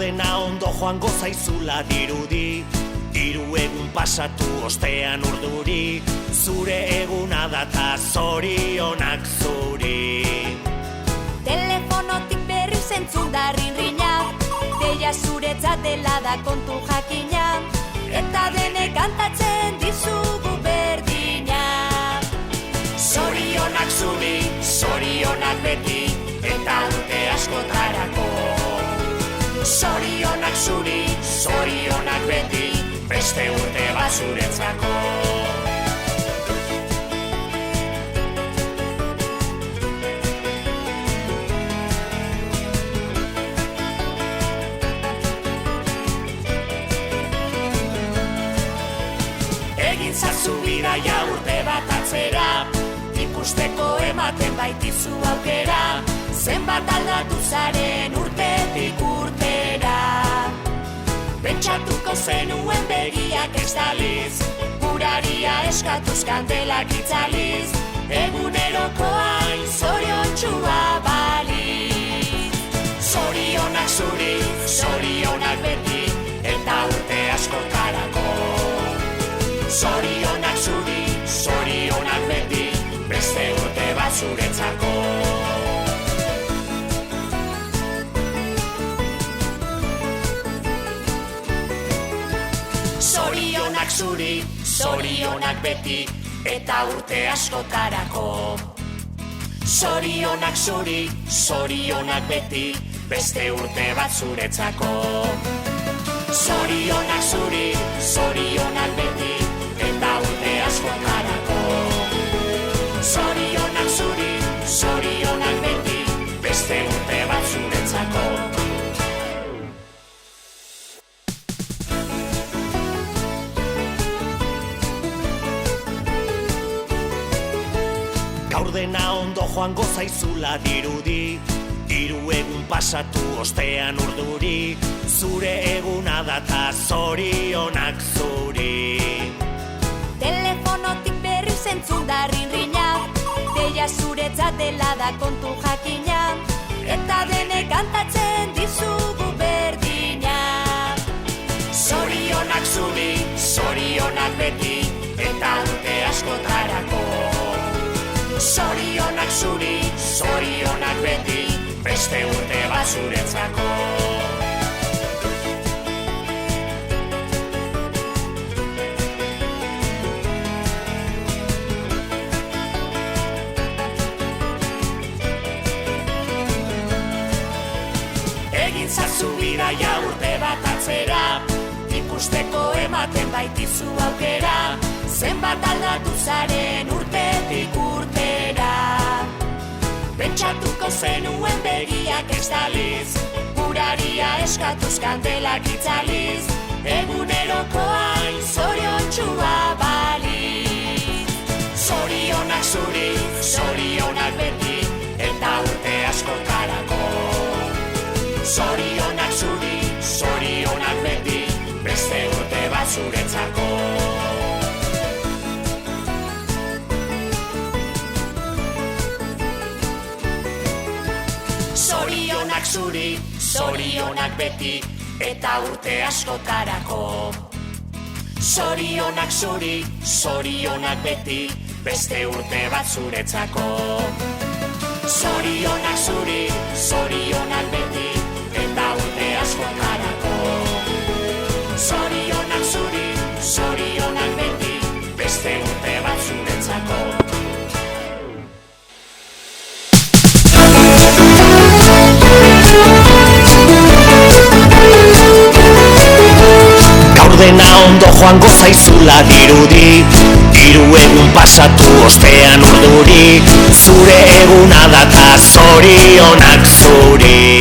Gaurdena ondo joango zaizula dirudi, 3 egun pasatu ostean urduri, zure eguna data zorionak zuri. Telefonotik berri zentzun da rinrina, deia zuretzat dela da kontu jakina, eta denek kantatzen dizugu berdina. Zorionak zuri, zorionak beti, eta urte askotarako. Zorionak zuri, zorionak beti, beste urte bat zuretzako. Egin zazu bidaia urte bat atzera, ikusteko ematen baitizu aukera, zenbat aldatu zaren urtetik urtera. Pentsatuko zenuen begiak estaliz, uraria eskatuz kandelak itzaliz, eguneroko hain zoriontsua baliz. Zorionak zuri, zorionak beti, eta urte askotarako. Zorionak zuri, zorionak beti, beste urte bat zuretzako. Zorionak zuri, zorionak beti, eta urte askotarako. Zorionak zuri, zorionak beti, beste urte bat zuretzako. Zorionak zuri, zorionak beti, eta urte askotarako. Zorionak zuri, zorionak beti, beste urte bat zuretzako. Gaurdena ondo joango zaizula dirudi, 3 egun pasatu ostean urduri, zure eguna data zorionak zuri. Telefonotik berri zentzun da rinrina, deia zuretzat dela da kontu jakina, eta denek kantatzen dizugu berdina. Zorionak zuri, zorionak beti, eta urte askotarako. Zorionak zuri, zorionak beti, beste urte bat zuretzako. Egin zazu bidaia urte bat atzera, ikusteko ematen baitizu aukera, zenbat aldatu zaren urtetik urtera. Pentsatuko zenuen begiak estaliz, uraria eskatuz kandelak itzaliz, eguneroko hain zoriontsua baliz. Zorionak zuri, zorionak beti, eta urte askotarako. Zorionak zuri, zorionak beti, beste urte bat zuretzako. Zorionak zuri, zorionak beti, eta urte askotarako. Zorionak zuri, zorionak beti, beste urte bat zuretzako. Zorionak zuri, zorionak beti, eta urte askotarako. Zorionak zuri, zorionak beti, beste urte bat zuretzako. Gaurdena ondo joango zaizula dirudi, 3 egun pasatu ostean urduri, zure eguna data zorionak zuri.